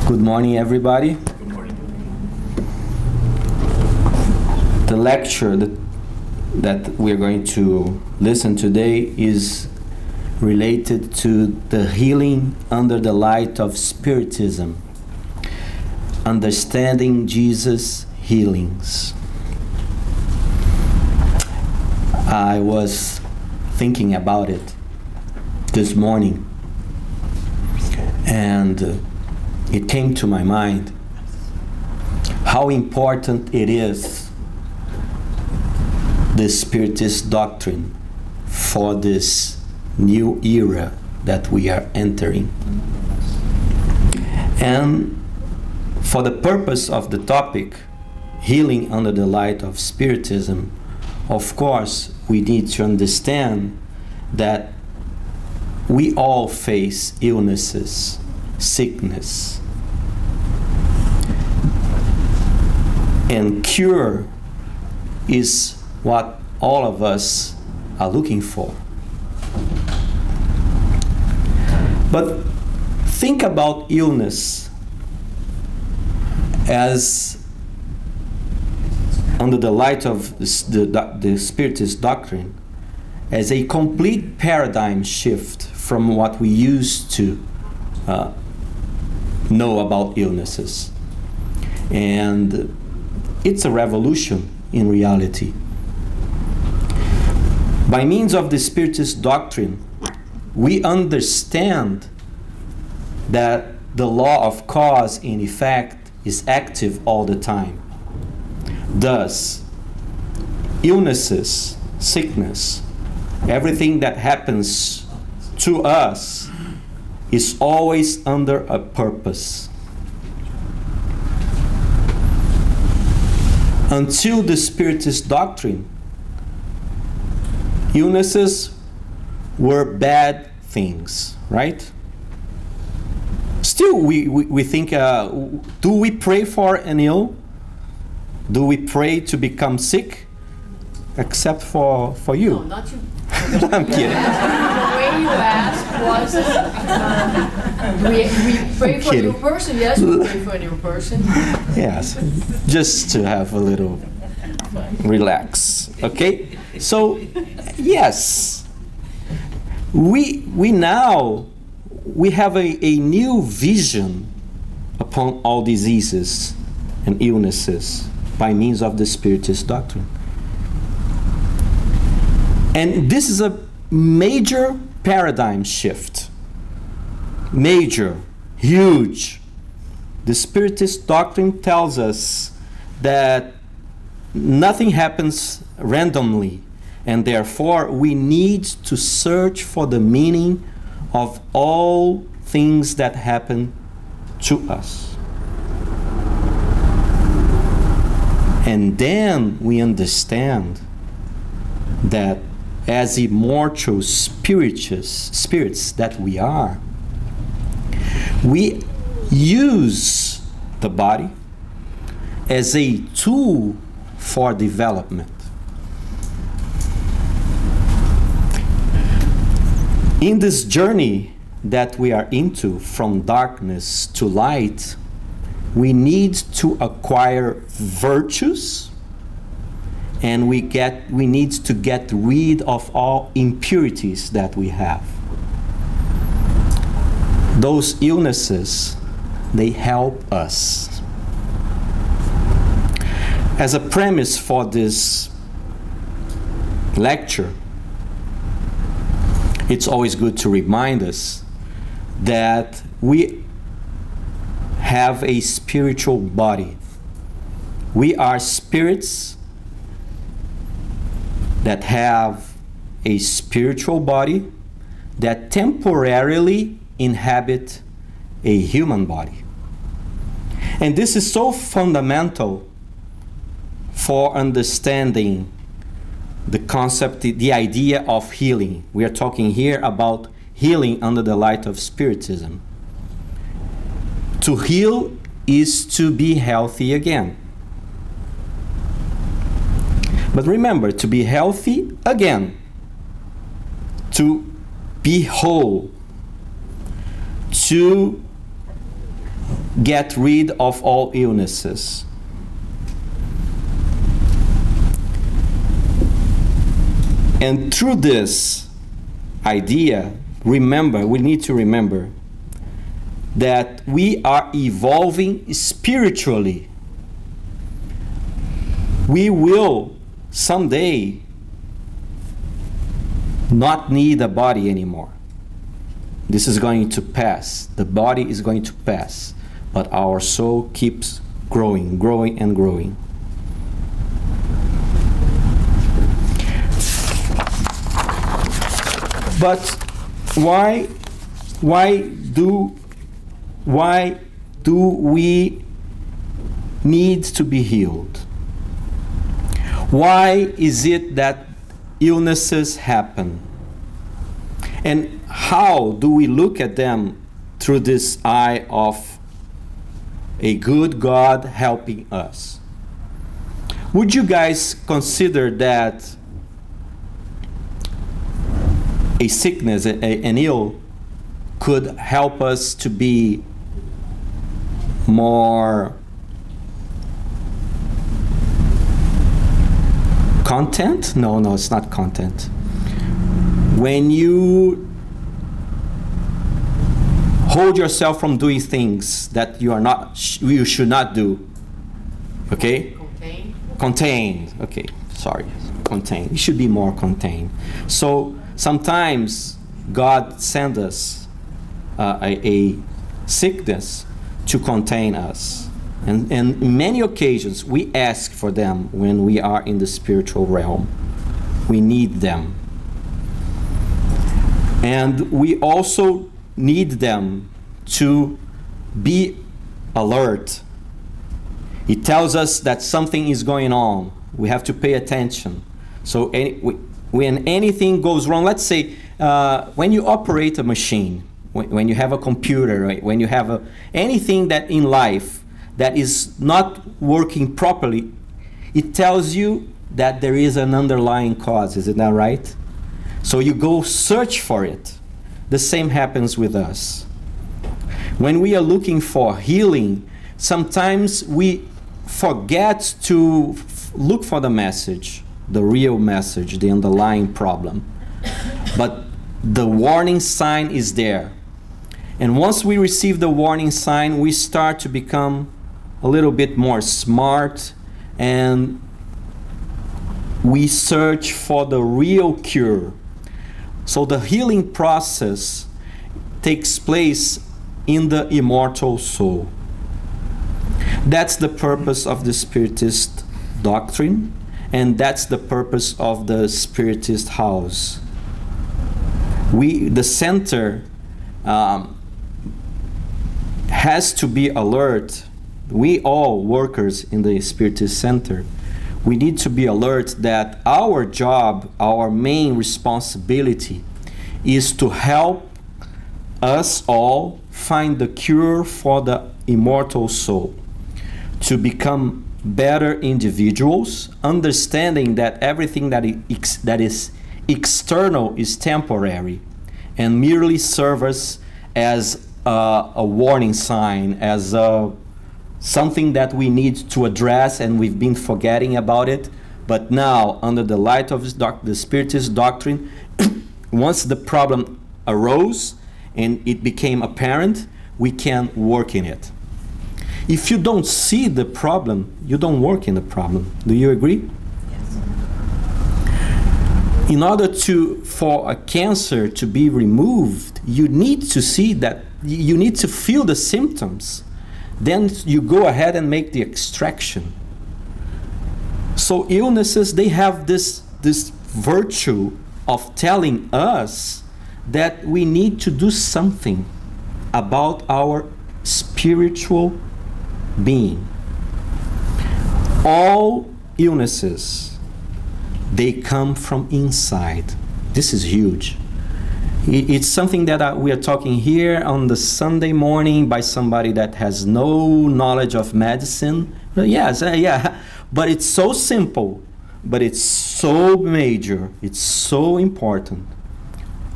Good morning, everybody. Good morning. The lecture that we're going to listen today is related to the healing under the light of Spiritism, understanding Jesus' healings. I was thinking about it this morning, and it came to my mind how important it is, the Spiritist Doctrine, for this new era that we are entering. And for the purpose of the topic, healing under the light of Spiritism, of course, we need to understand that we all face illnesses, sickness. And cure is what all of us are looking for. But think about illness as, under the light of the Spiritist Doctrine, as a complete paradigm shift from what we used to know about illnesses. And it's a revolution in reality. By means of the Spiritist Doctrine, we understand that the law of cause and effect is active all the time. Thus, illnesses, sickness, everything that happens to us is always under a purpose. Until the Spiritist Doctrine, illnesses were bad things, right? Still, we think, do we pray for an ill? Do we pray to become sick? Except for you. No, not you. I'm kidding. The way you asked was, we pray for a new person. Yes, we pray for a new person. Yes, just to have a little relax. Okay, so yes, we have a new vision upon all diseases and illnesses by means of the Spiritist Doctrine. And this is a major paradigm shift. Major, huge. The Spiritist Doctrine tells us that nothing happens randomly, and therefore we need to search for the meaning of all things that happen to us. And then we understand that as immortal spirits that we are, we use the body as a tool for development. In this journey that we are into, from darkness to light, we need to acquire virtues, and we need to get rid of all impurities that we have. Those illnesses, they help us. As a premise for this lecture, it's always good to remind us that we have a spiritual body. We are spirits that have a spiritual body that temporarily inhabit a human body. And this is so fundamental for understanding the concept, the idea of healing. We are talking here about healing under the light of Spiritism. To heal is to be healthy again. But remember, to be healthy again, to be whole, to get rid of all illnesses. And through this idea, remember, we need to remember that we are evolving spiritually. We will someday not need a body anymore. This is going to pass. The body is going to pass. But our soul keeps growing, growing, and growing. But why do we need to be healed? Why is it that illnesses happen? And how do we look at them through this eye of a good God helping us? Would you guys consider that a sickness, an ill, could help us to be more content? No, it's not content. When you hold yourself from doing things that you should not do, okay? Contained. Okay, sorry, contained. You should be more contained. So sometimes God sends us a sickness to contain us. And in many occasions, we ask for them when we are in the spiritual realm. We need them. And we also need them to be alert. It tells us that something is going on. We have to pay attention. So when anything goes wrong, let's say when you operate a machine, when you have a computer, right? When you have anything that in life that is not working properly, it tells you that there is an underlying cause. Isn't that right? So you go search for it. The same happens with us. When we are looking for healing, sometimes we forget to look for the message, the real message, the underlying problem. But the warning sign is there. And once we receive the warning sign, we start to become a little bit more smart, and we search for the real cure. So the healing process takes place in the immortal soul. That's the purpose of the Spiritist doctrine, and that's the purpose of the Spiritist house. The center has to be alert. We all workers in the Spiritist center, we need to be alert that our job, our main responsibility is to help us all find the cure for the immortal soul, to become better individuals, understanding that everything that is external is temporary and merely serves as a warning sign, as something that we need to address, and we've been forgetting about it. But now, under the light of the Spiritist doctrine, once the problem arose and it became apparent, we can work in it. If you don't see the problem, you don't work in the problem. Do you agree? Yes. In order for a cancer to be removed, you need to see that, you need to feel the symptoms. Then you go ahead and make the extraction. So illnesses, they have this virtue of telling us that we need to do something about our spiritual being. All illnesses, they come from inside. This is huge. It's something that we are talking here on the Sunday morning by somebody that has no knowledge of medicine. Yes, yeah, but it's so simple, but it's so major, it's so important.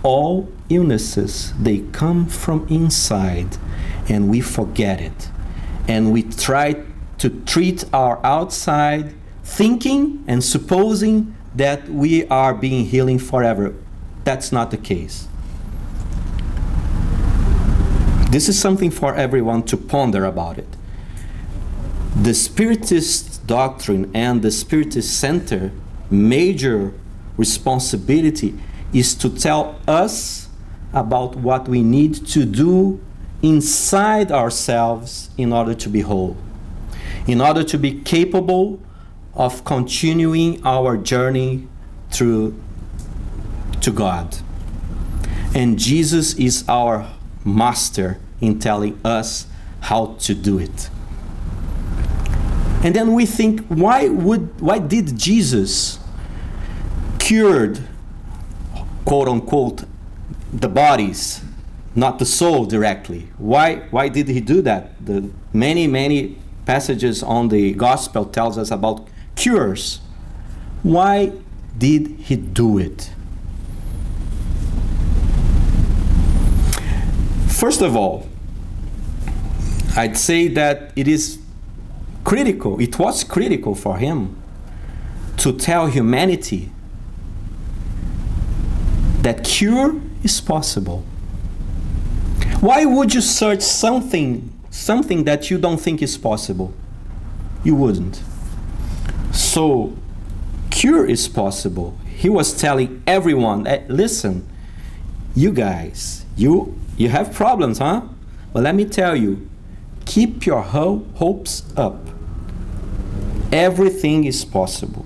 All illnesses, they come from inside, and we forget it. and we try to treat our outside thinking and supposing that we are being healing forever. That's not the case. This is something for everyone to ponder about it. The Spiritist doctrine and the Spiritist Center major responsibility is to tell us about what we need to do inside ourselves in order to be whole, in order to be capable of continuing our journey to God. And Jesus is our master in telling us how to do it. And then we think, why did Jesus cured, quote unquote, the bodies, not the soul directly? Why did he do that? The many passages on the gospel tells us about cures. Why did he do it? First of all, I'd say that it was critical for him to tell humanity that cure is possible. Why would you search something that you don't think is possible? You wouldn't. So, cure is possible. He was telling everyone, listen, you guys, you have problems, huh? Well, let me tell you, keep your hopes up. Everything is possible.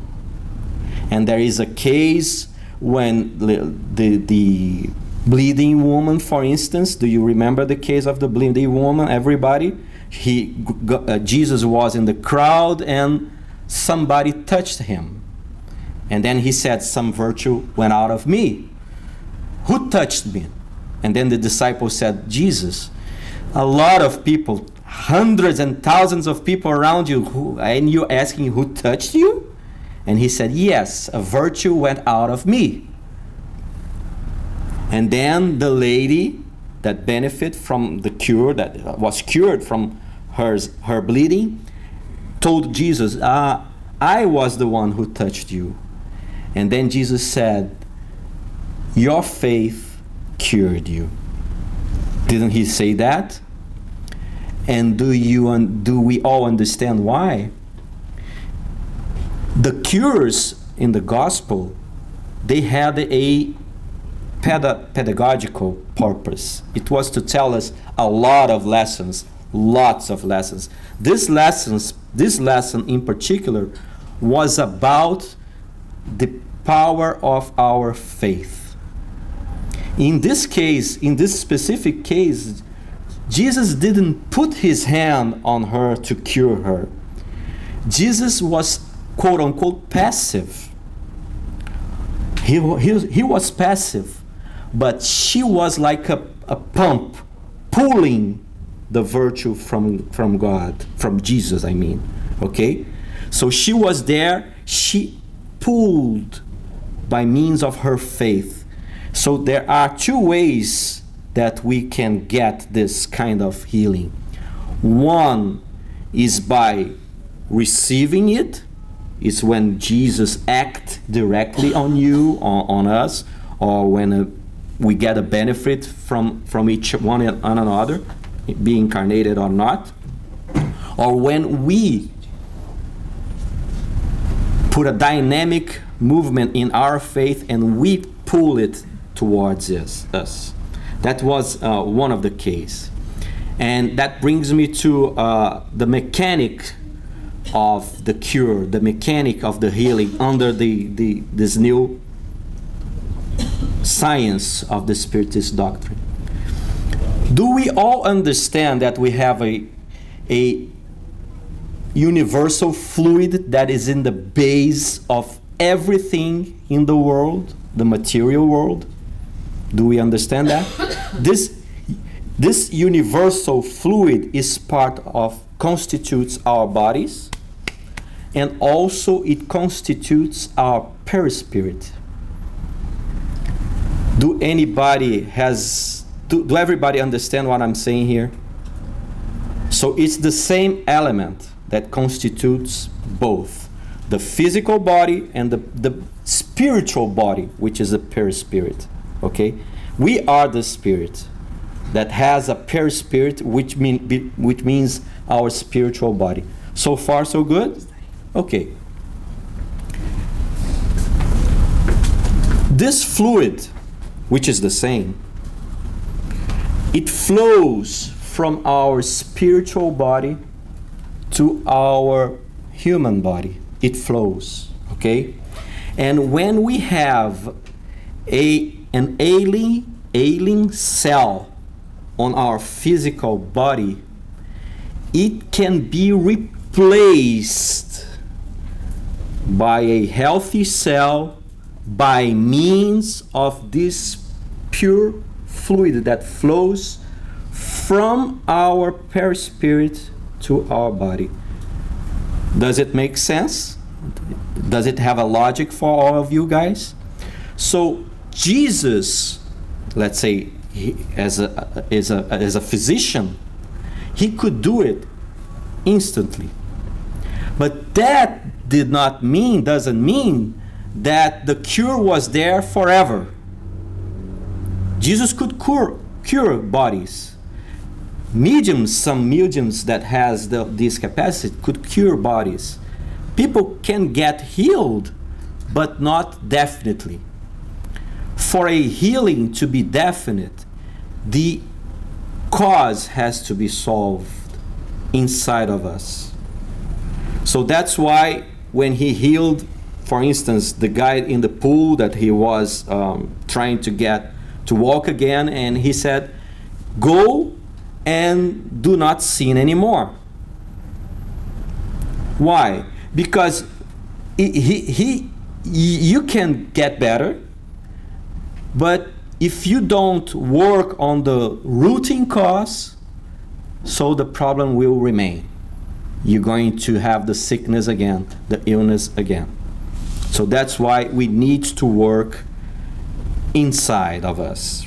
And there is a case when the bleeding woman, for instance, do you remember the case of the bleeding woman, everybody? Jesus was in the crowd and somebody touched him. And then he said, some virtue went out of me. Who touched me? And then the disciples said, Jesus. A lot of people, hundreds and thousands of people around you, and you're asking who touched you? And he said, yes, a virtue went out of me. And then the lady that benefited from the cure, that was cured from her bleeding, told Jesus, I was the one who touched you. And then Jesus said, your faith cured you. Didn't he say that? And do we all understand why? The cures in the gospel, they had a pedagogical purpose. It was to tell us a lot of lessons, lots of lessons. This lesson in particular was about the power of our faith. In this case, in this specific case, Jesus didn't put his hand on her to cure her. Jesus was, quote unquote, passive. He was passive, but she was like a pump pulling the virtue from God, from Jesus, I mean. Okay? So she was there, she pulled by means of her faith. So there are two ways that we can get this kind of healing. One is by receiving it. It's when Jesus acts directly on you, on us, or when we get a benefit from each one and another, be incarnated or not. Or when we put a dynamic movement in our faith and we pull it towards us. That was one of the cases. And that brings me to the mechanic of the cure, the mechanic of the healing under this new science of the Spiritist doctrine. Do we all understand that we have a universal fluid that is in the base of everything in the world, the material world? Do we understand that? This universal fluid is constitutes our bodies, and also it constitutes our perispirit. Do everybody understand what I'm saying here? So it's the same element that constitutes both the physical body and the spiritual body, which is a perispirit. Okay? We are the spirit that has a perispirit, which means our spiritual body. So far, so good? Okay. This fluid, which is the same, it flows from our spiritual body to our human body. It flows, okay? And when we have an ailing cell on our physical body, it can be replaced by a healthy cell by means of this pure fluid that flows from our perispirit to our body. Does it make sense? Does it have a logic for all of you guys? So Jesus, let's say, as a physician, he could do it instantly. But that doesn't mean that the cure was there forever. Jesus could cure bodies. Some mediums that has this capacity could cure bodies. People can get healed, but not definitely. For a healing to be definite, the cause has to be solved inside of us. So that's why when he healed, for instance, the guy in the pool that he was trying to get to walk again, and he said, "Go and do not sin anymore." Why? Because you can get better, but if you don't work on the rooting cause, so the problem will remain. You're going to have the sickness again, the illness again. So that's why we need to work inside of us.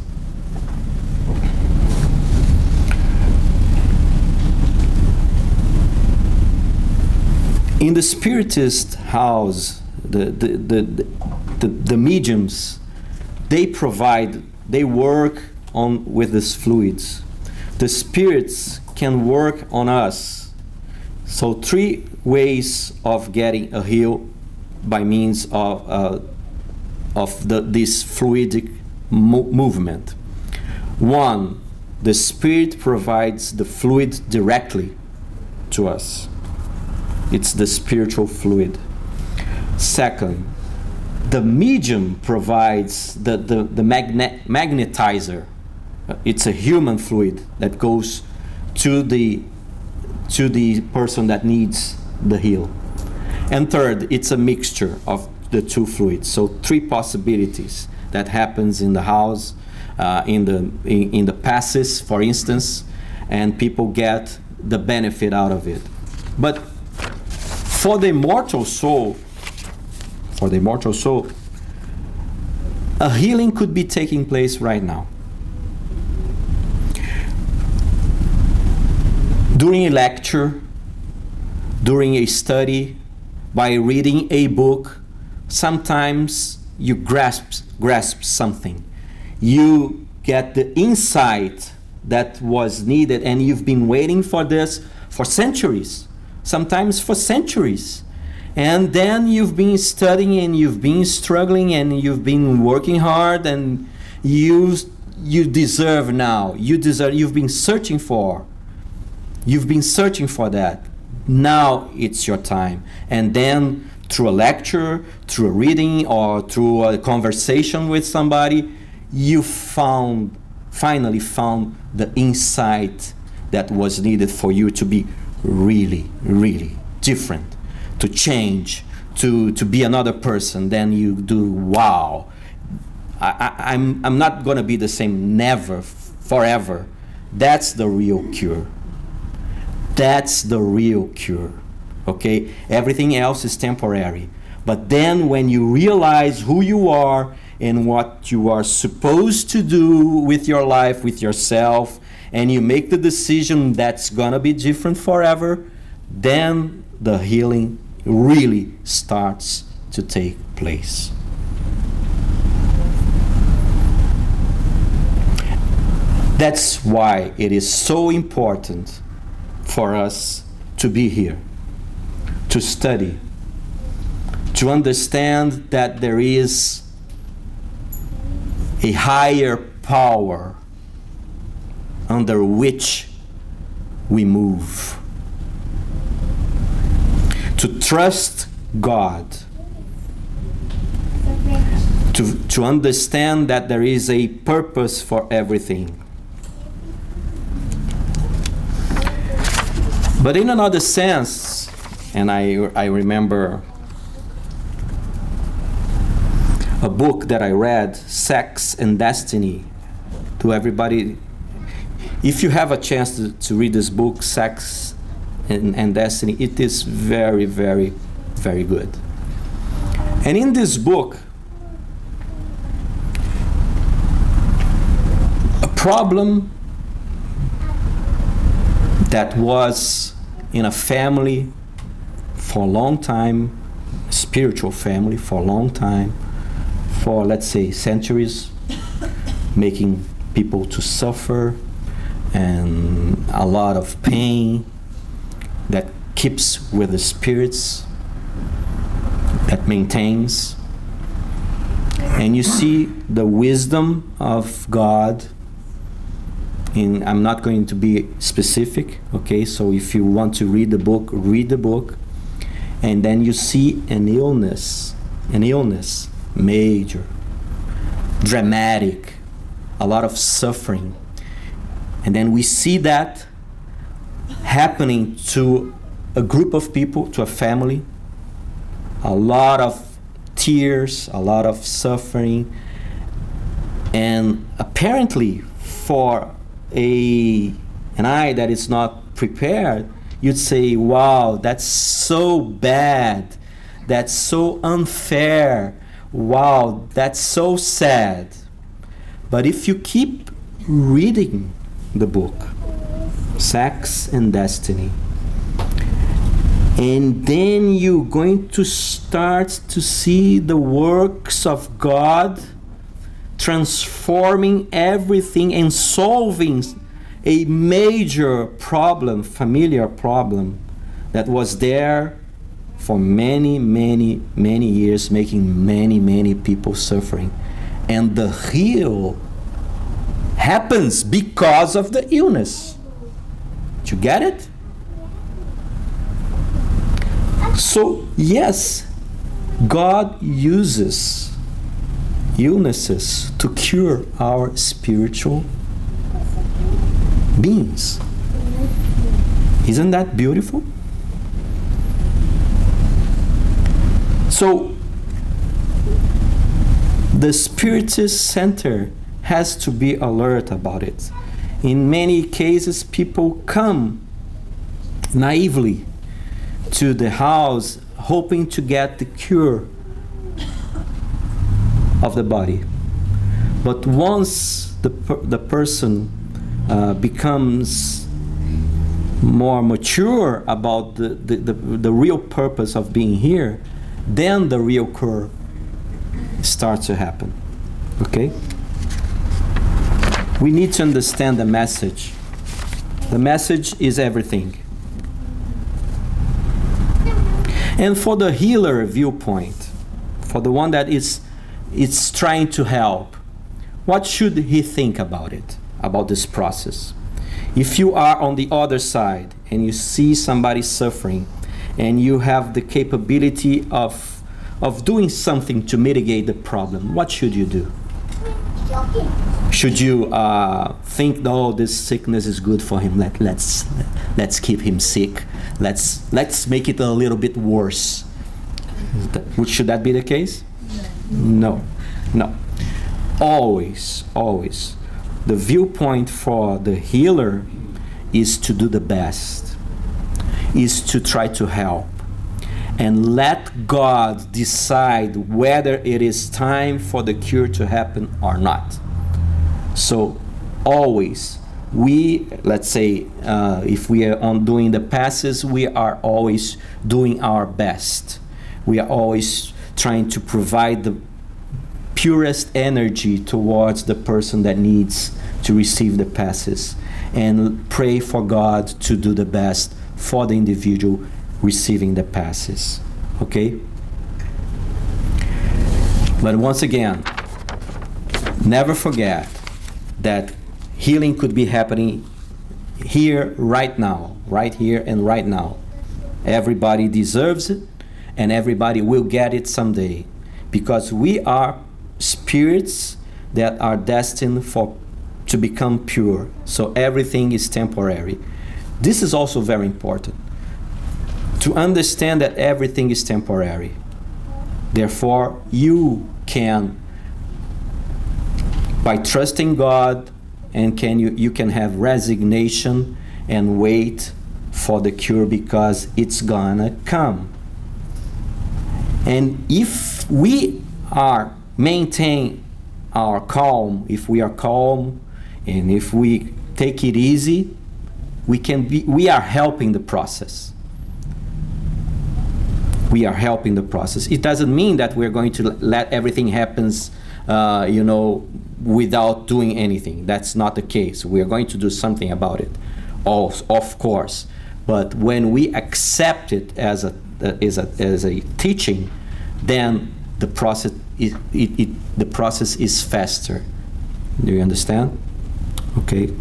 In the Spiritist house, the mediums, they work with these fluids. The spirits can work on us. So 3 ways of getting a heal by means of this fluidic movement. 1, the spirit provides the fluid directly to us. It's the spiritual fluid. 2nd, the medium provides the magnetizer. It's a human fluid that goes to the person that needs the heal. And 3rd, it's a mixture of the 2 fluids. So 3 possibilities that happens in the house, in the passes, for instance, and people get the benefit out of it. But for the mortal soul, a healing could be taking place right now. During a lecture, during a study, by reading a book, sometimes you grasp something. You get the insight that was needed, and you've been waiting for this for centuries, sometimes for centuries. And then you've been studying, and you've been struggling, and you've been working hard, and you deserve now. You've been searching for that. Now it's your time. And then through a lecture, through a reading, or through a conversation with somebody, you finally found the insight that was needed for you to be really, really different, to change, to be another person. Then you do, wow, I'm not going to be the same, never, forever. That's the real cure. That's the real cure, okay? Everything else is temporary. But then when you realize who you are and what you are supposed to do with your life, with yourself, and you make the decision that's gonna be different forever, then the healing really starts to take place. That's why it is so important for us to be here, to study, to understand that there is a higher power under which we move. To trust God, to understand that there is a purpose for everything. But in another sense, and I remember a book that I read, Sex and Destiny. To everybody, if you have a chance to read this book, Sex and Destiny, it is very, very, very good. And in this book, a problem that was in a family for a long time, a spiritual family for a long time, for let's say centuries, making people to suffer and a lot of pain that keeps with the spirits, that maintains. And you see the wisdom of God. I'm not going to be specific, okay? So if you want to read the book, read the book. And then you see an illness, major, dramatic, a lot of suffering. And then we see that happening to a group of people, to a family, a lot of tears, a lot of suffering. And apparently for an eye that is not prepared, you'd say, wow, that's so bad, that's so unfair, wow, that's so sad. But if you keep reading the book, Sex and Destiny, and then you're going to start to see the works of God transforming everything and solving a major problem, familiar problem, that was there for many, many, many years, making many, many people suffering. And the heal happens because of the illness. Do you get it? So, yes, God uses illnesses to cure our spiritual beings. Isn't that beautiful? So, the Spiritist Center has to be alert about it. In many cases, people come naively to the house hoping to get the cure of the body. But once the person becomes more mature about the real purpose of being here, then the real cure starts to happen. Okay? We need to understand the message. The message is everything. And for the healer viewpoint, for the one that is trying to help, what should he think about it, about this process? If you are on the other side and you see somebody suffering and you have the capability of doing something to mitigate the problem, what should you do? Should you think, oh, this sickness is good for him, let's keep him sick, let's make it a little bit worse? Should that be the case? No. Always, the viewpoint for the healer is to do the best, is to try to help. and let God decide whether it is time for the cure to happen or not. So always, let's say, if we are doing the passes, we are always doing our best. We are always trying to provide the purest energy towards the person that needs to receive the passes, and pray for God to do the best for the individual receiving the passes. Okay? But once again, never forget that healing could be happening here, right now, right here and right now. Everybody deserves it, and everybody will get it someday, because we are spirits that are destined to become pure. So everything is temporary. This is also very important, to understand that everything is temporary. Therefore, you can, by trusting God, and you can have resignation and wait for the cure, because it's gonna come. And if we maintain our calm, if we are calm, and if we take it easy, we are helping the process. We are helping the process. It doesn't mean that we're going to let everything happen, without doing anything. That's not the case. We are going to do something about it, of course. But when we accept it as a teaching, then the process is faster. Do you understand? Okay.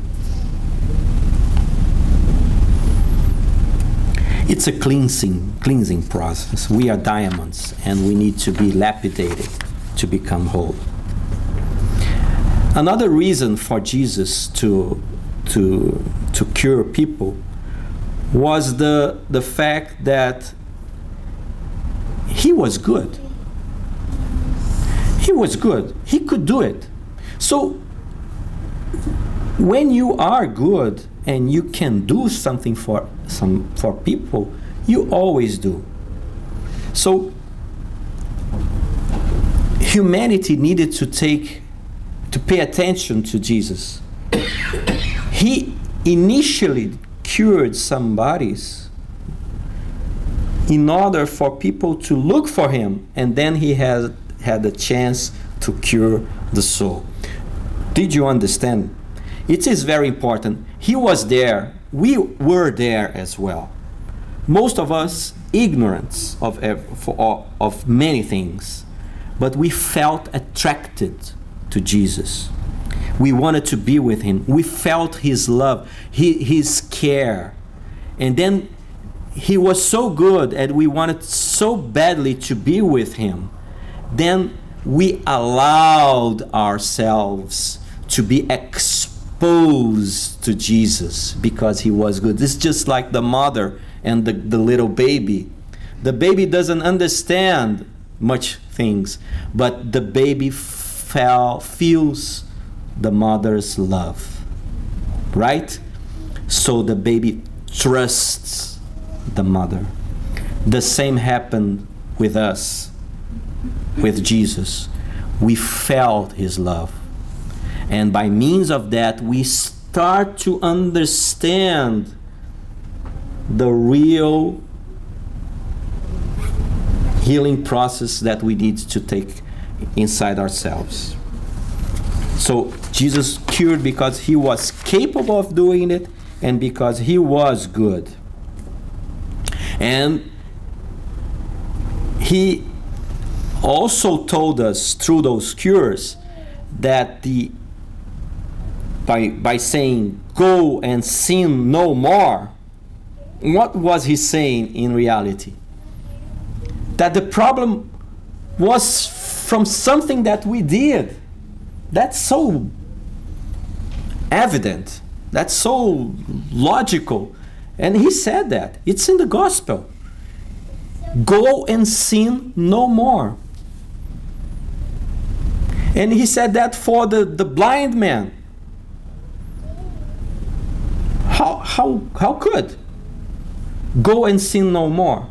It's a cleansing process. We are diamonds, and we need to be lapidated to become whole. Another reason for Jesus to cure people was the fact that he was good. He was good. He could do it. So when you are good and you can do something for people, you always do. So humanity needed to pay attention to Jesus. He initially cured some bodies in order for people to look for him, and then he had the chance to cure the soul. Did you understand? It is very important. He was there. We were there as well. Most of us ignorant of many things, but we felt attracted to Jesus. We wanted to be with him. We felt his love, his care. And then he was so good, and we wanted so badly to be with him. Then we allowed ourselves to be exposed to Jesus because he was good. It's just like the mother and the little baby. The baby doesn't understand much things, but the baby feels the mother's love, right? So the baby trusts the mother. The same happened with us, with Jesus. We felt his love, and by means of that we start to understand the real healing process that we need to take inside ourselves. So Jesus cured because he was capable of doing it, and because he was good. And he also told us through those cures that by saying go and sin no more, what was he saying in reality? That the problem was from something that we did. That's so evident. That's so logical. And he said that. It's in the gospel. Go and sin no more. And he said that for the blind man. How could? Go and sin no more.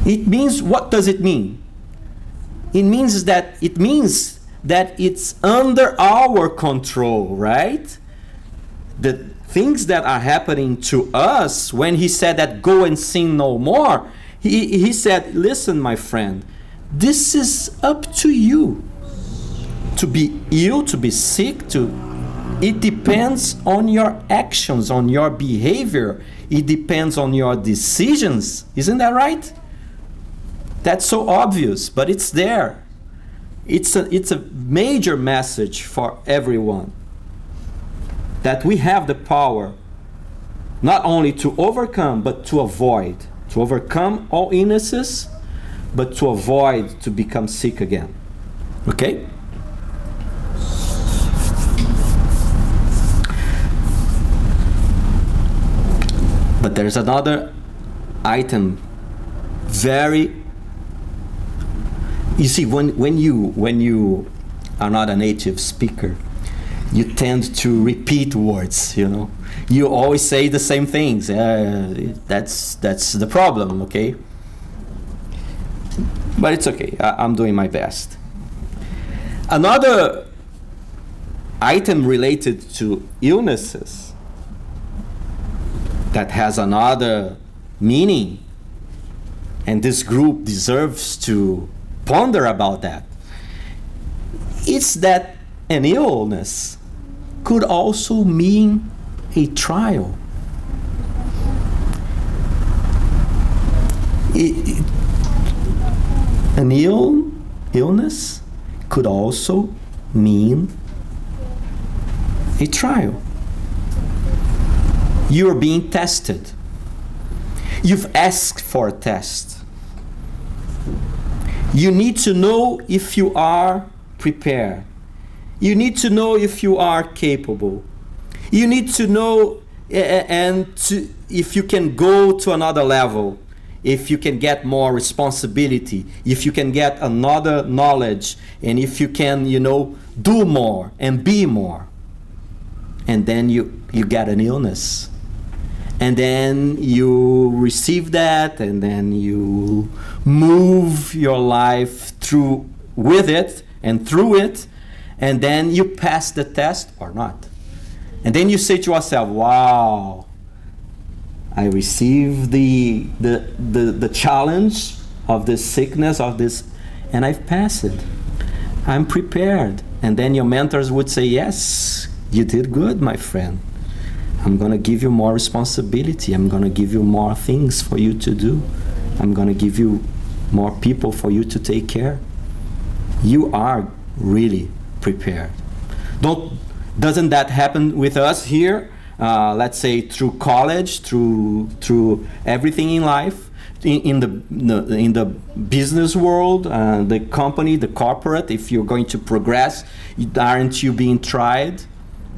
It means, what does it mean? It means that it's under our control, right? The things that are happening to us, when he said that go and sin no more, he said, listen, my friend, this is up to you. To be ill, to be sick, it depends on your actions, on your behavior. It depends on your decisions. Isn't that right? That's so obvious, but it's there. It's a major message for everyone. That we have the power not only to overcome, but to avoid. To overcome all illnesses, but to avoid to become sick again. Okay? But there's another item, you see, when you are not a native speaker, you tend to repeat words, you know. You always say the same things. That's the problem, okay? But it's okay. I'm doing my best. Another item related to illnesses that has another meaning, and this group deserves to ponder about that, it's that an illness could also mean a trial. An illness could also mean a trial. You're being tested. You've asked for a test. You need to know if you are prepared. You need to know if you are capable. You need to know if you can go to another level, if you can get more responsibility, if you can get another knowledge, and if you can, you know, do more and be more. And then you get an illness. And then you receive that, and then you move your life through with it and through it, and then you pass the test or not. And then you say to yourself, wow, I received the challenge of this sickness, of this, and I've passed it. I'm prepared. And then your mentors would say, yes, you did good, my friend. I'm going to give you more responsibility. I'm going to give you more things for you to do. I'm going to give you more people for you to take care. You are really prepared. Doesn't that happen with us here? Let's say through college, through everything in life, in the business world, the company, the corporate. If you're going to progress, aren't you being tried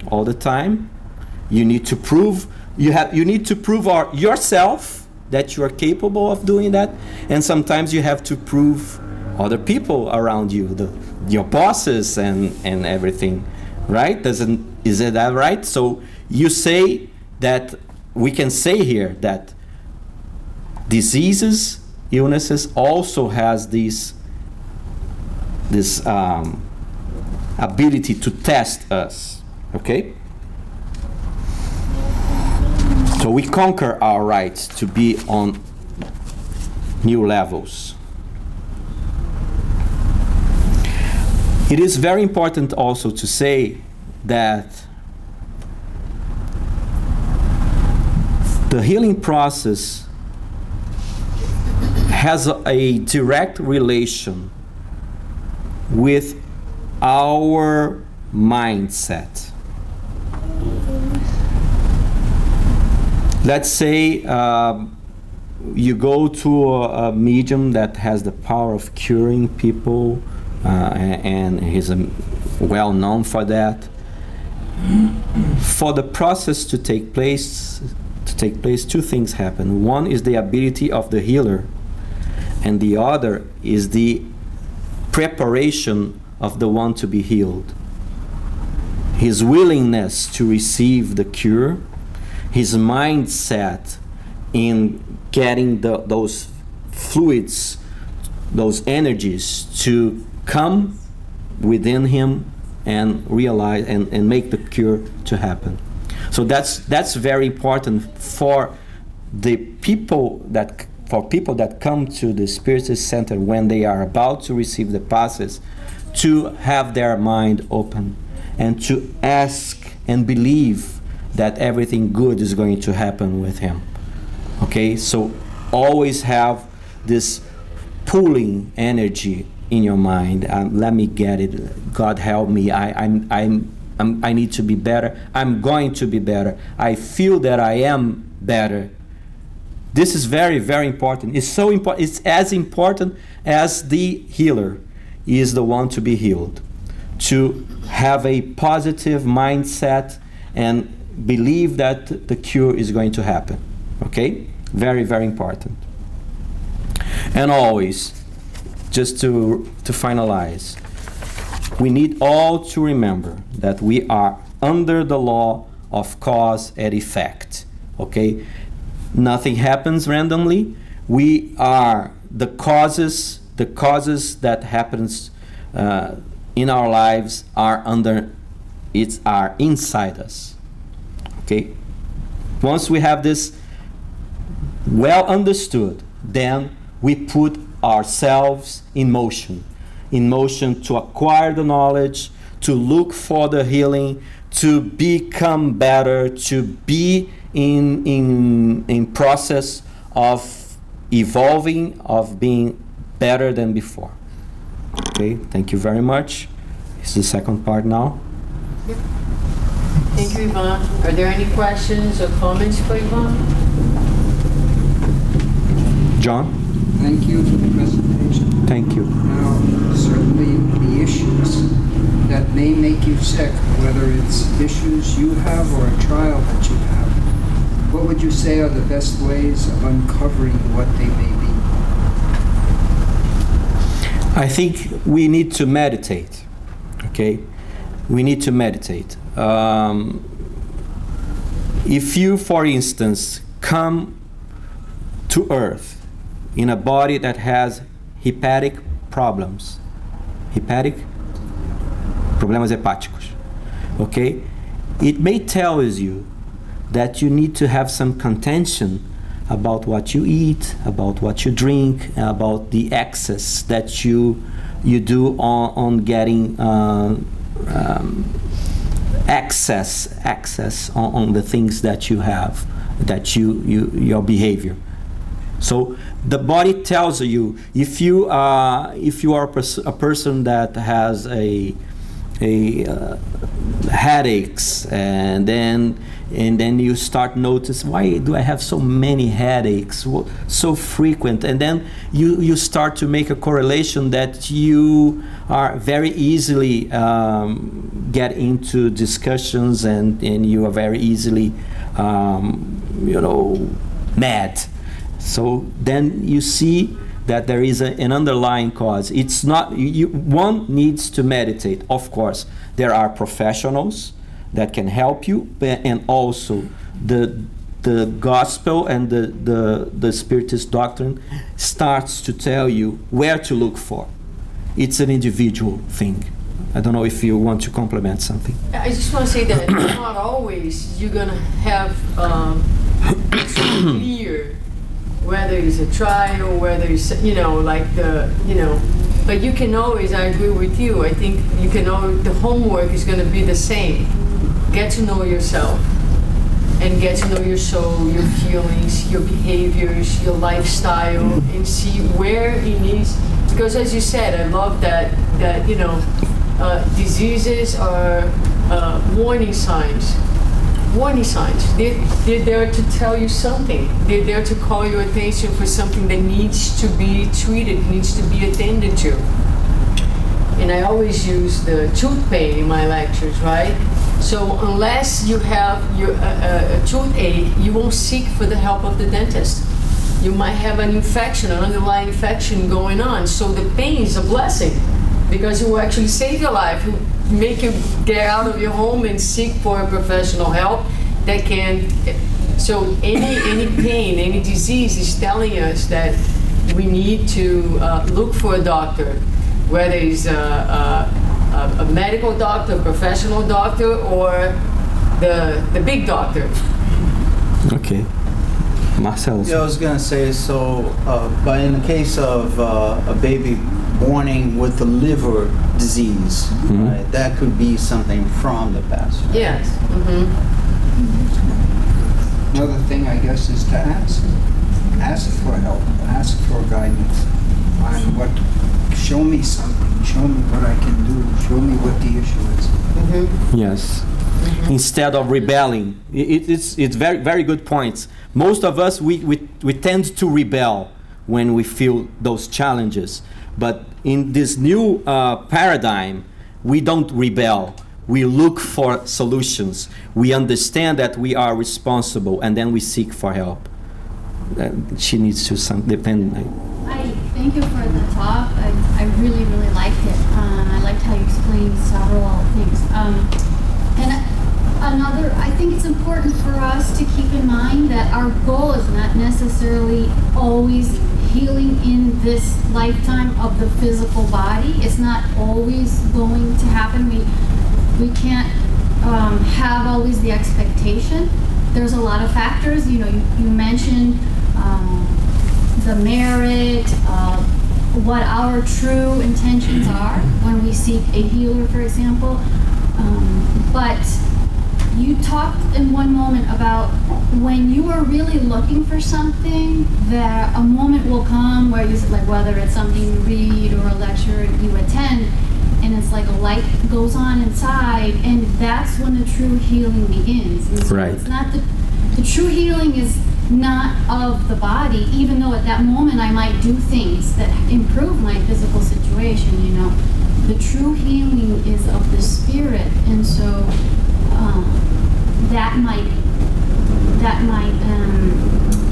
all the time? You need to prove yourself that you are capable of doing that, and sometimes you have to prove other people around you, your bosses and everything, right? Is it that right? So you say that we can say here that diseases, illnesses also has this ability to test us, okay? So we conquer our rights to be on new levels. It is very important also to say that the healing process has a direct relation with our mindset. Let's say you go to a medium that has the power of curing people, and he's well known for that. For the process to take place, two things happen. One is the ability of the healer, and the other is the preparation of the one to be healed. His willingness to receive the cure, his mindset in getting those fluids, those energies to come within him and realize and make the cure to happen. So that's very important for the people that come to the Spiritist Center when they are about to receive the passes, to have their mind open and to ask and believe that everything good is going to happen with him. Okay, so always have this pulling energy in your mind. Let me get it. God help me. I need to be better. I'm going to be better. I feel that I am better. This is very, very important. It's so important. It's as important as the healer is the one to be healed. To have a positive mindset and believe that the cure is going to happen. Okay? Very, very important. And always, just to finalize, we need all to remember that we are under the law of cause and effect. Okay? Nothing happens randomly. We are the causes that happens in our lives are inside us. Okay? Once we have this well understood, then we put ourselves in motion to acquire the knowledge, to look for the healing, to become better, to be in process of evolving, of being better than before. Okay, thank you very much. It's the second part now. Yep. Thank you, Ivan. Are there any questions or comments for Ivan? John? Thank you for the presentation. Thank you. Now, certainly the issues that may make you sick, whether it's issues you have or a child that you have, what would you say are the best ways of uncovering what they may be? I think we need to meditate. Okay? We need to meditate. If you, for instance, come to Earth in a body that has hepatic problems, problemas hepáticos, okay? It may tell you that you need to have some contention about what you eat, about what you drink, about the excess that you do on getting access on the things that you have, that your behavior. So the body tells you if you are a person that has headaches, and then you start notice, why do I have so many headaches, so frequent, and then you start to make a correlation that you are very easily get into discussions, and you are very easily mad. So then you see that there is an underlying cause. It's not, one needs to meditate. Of course, there are professionals that can help you, and also the gospel and the Spiritist doctrine starts to tell you where to look for. It's an individual thing. I don't know if you want to complement something. I just want to say that not always you're going to have it's clear whether it's a trial, whether it's, but you can always, I agree with you, I think you can always, the homework is going to be the same. Get to know yourself and get to know your soul, your feelings, your behaviors, your lifestyle, and see where it needs, because as you said, I love that diseases are warning signs. Warning signs. They're there to tell you something. They're there to call your attention for something that needs to be treated, needs to be attended to. And I always use the tooth pain in my lectures, right? So unless you have a toothache, you won't seek for the help of the dentist. You might have an infection, an underlying infection going on. So the pain is a blessing, because it will actually save your life, make you get out of your home and seek for a professional help that can. So any pain, any disease is telling us that we need to look for a doctor, whether it's a medical doctor, a professional doctor, or the big doctor. Okay. Marcelo. Yeah, I was gonna say, so, but in the case of a baby born with the liver disease, right, that could be something from the past. Right? Yes. Another thing, I guess, is to ask. Ask for help. Ask for guidance on what. Show me something. Show me what I can do. Show me what the issue is. Yes. Instead of rebelling. It's very, very good points. Most of us, we tend to rebel when we feel those challenges. But in this new paradigm, we don't rebel. We look for solutions. We understand that we are responsible, and then we seek for help. She needs to depend. I thank you for the talk. I really, really liked it. I liked how you explained several things. And another, I think it's important for us to keep in mind that our goal is not necessarily always healing in this lifetime of the physical body. It's not always going to happen. We can't have always the expectation. There's a lot of factors. You know, you mentioned the merit, what our true intentions are when we seek a healer, for example. But you talked in one moment about when you are really looking for something, that a moment will come where you, like, whether it's something you read or a lecture you attend, and it's like a light goes on inside, and that's when the true healing begins. And so right. It's not the true healing is not of the body, even though at that moment I might do things that improve my physical situation, you know. The true healing is of the spirit, and so that might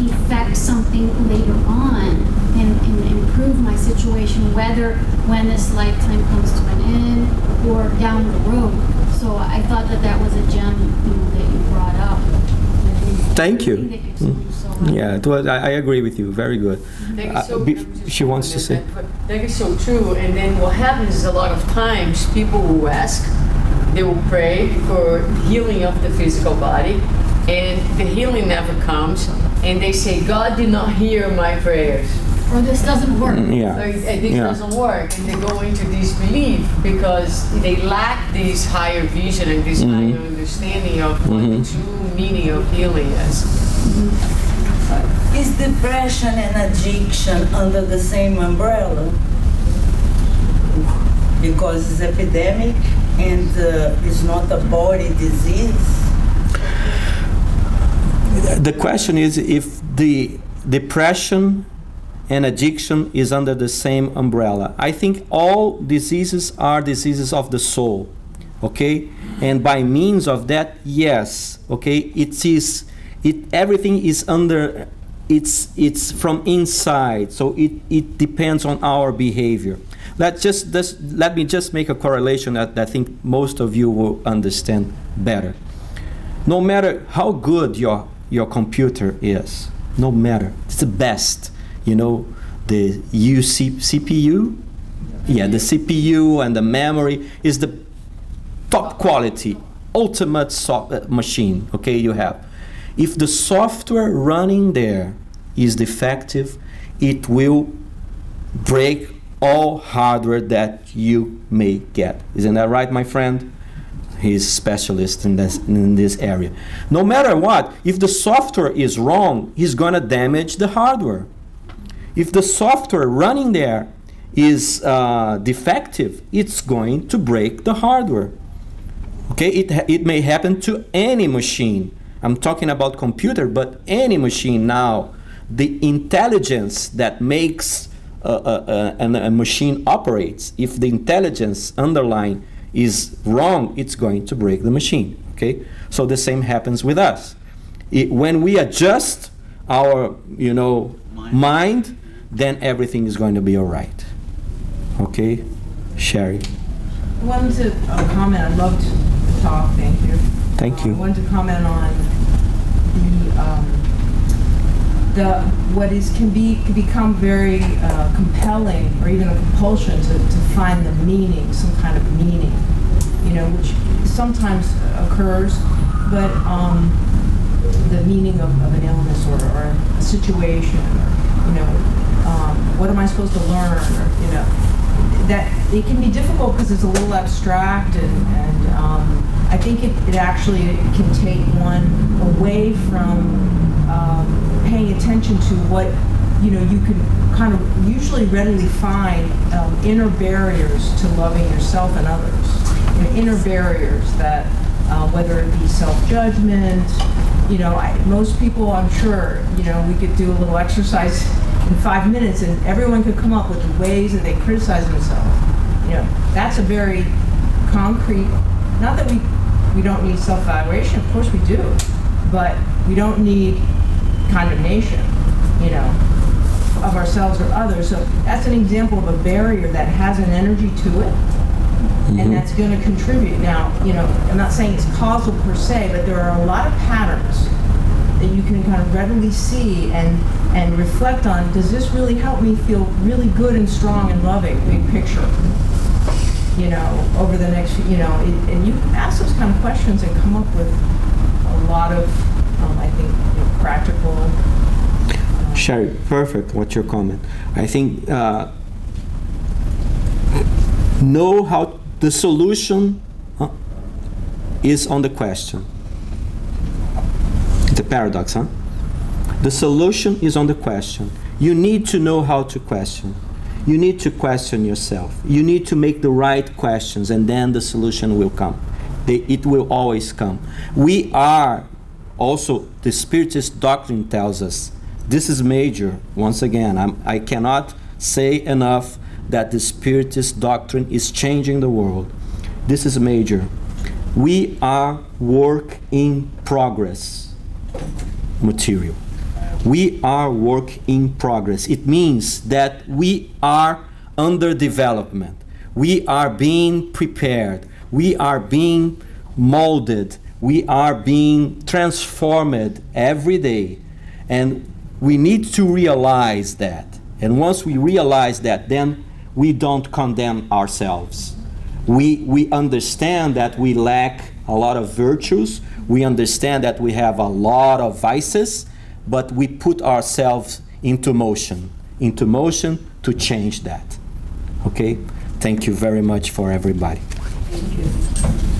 affect something later on and improve my situation, whether when this lifetime comes to an end or down the road. So I thought that was a gem, you know, that you brought up. Thank you. Yeah, it was, I agree with you. Very good. She wants to say. That is so true. And then what happens is a lot of times people will ask, they will pray for healing of the physical body, and the healing never comes, and they say, God did not hear my prayers. Or this doesn't work. Yeah. This doesn't work. And they go into disbelief because they lack this higher vision and this higher understanding of what the true meaning of healing is. Is depression and addiction under the same umbrella? Because it's epidemic and it's not a body disease? The question is if the depression and addiction is under the same umbrella. I think all diseases are diseases of the soul, okay? And by means of that, yes, okay, everything is under, it's from inside, so it depends on our behavior. Let me just make a correlation that I think most of you will understand better. No matter how good your computer is, no matter, it's the best. You know, the CPU? Yeah, the CPU and the memory is the top quality, ultimate machine, okay, you have. If the software running there is defective, it will break all hardware that you may get. Isn't that right, my friend? He's a specialist in this area. No matter what, if the software is wrong, he's going to damage the hardware. If the software running there is defective, it's going to break the hardware. Okay, it may happen to any machine. I'm talking about computer, but any machine now. The intelligence that makes a machine operates, if the intelligence underlying is wrong, it's going to break the machine. Okay, so the same happens with us. When we adjust our, mind, then everything is going to be all right. Okay, Sherry. I wanted to comment. I loved the talk. Thank you. Thank you. I wanted to comment on can become very compelling, or even a compulsion to find the meaning, some kind of meaning, which sometimes occurs, but the meaning of an illness or a situation, or what am I supposed to learn, or that it can be difficult because it's a little abstract, and I think it actually can take one away from paying attention to what you can kind of usually readily find inner barriers to loving yourself and others. Inner barriers that whether it be self-judgment, most people, I'm sure, we could do a little exercise in 5 minutes and everyone could come up with the ways that they criticize themselves. That's a very concrete, not that we don't need self-evaluation, of course we do, but we don't need condemnation, of ourselves or others. So that's an example of a barrier that has an energy to it, and that's going to contribute. Now, I'm not saying it's causal per se, but there are a lot of patterns that you can kind of readily see and reflect on. Does this really help me feel really good and strong and loving, big picture? Over the next, and you ask those kind of questions and come up with a lot of, I think, practical. Sherry, perfect. What's your comment? I think know how the solution is on the question. It's a paradox, huh? The solution is on the question. You need to know how to question. You need to question yourself. You need to make the right questions, and then the solution will come. It will always come. We are also, the Spiritist Doctrine tells us, this is major. Once again, I cannot say enough that the Spiritist Doctrine is changing the world. This is major. We are work in progress material. We are work in progress. It means that we are under development. We are being prepared. We are being molded. We are being transformed every day. And we need to realize that. And once we realize that, then we don't condemn ourselves. We understand that we lack a lot of virtues. We understand that we have a lot of vices, but we put ourselves into motion to change that. Okay? Thank you very much for everybody. Thank you.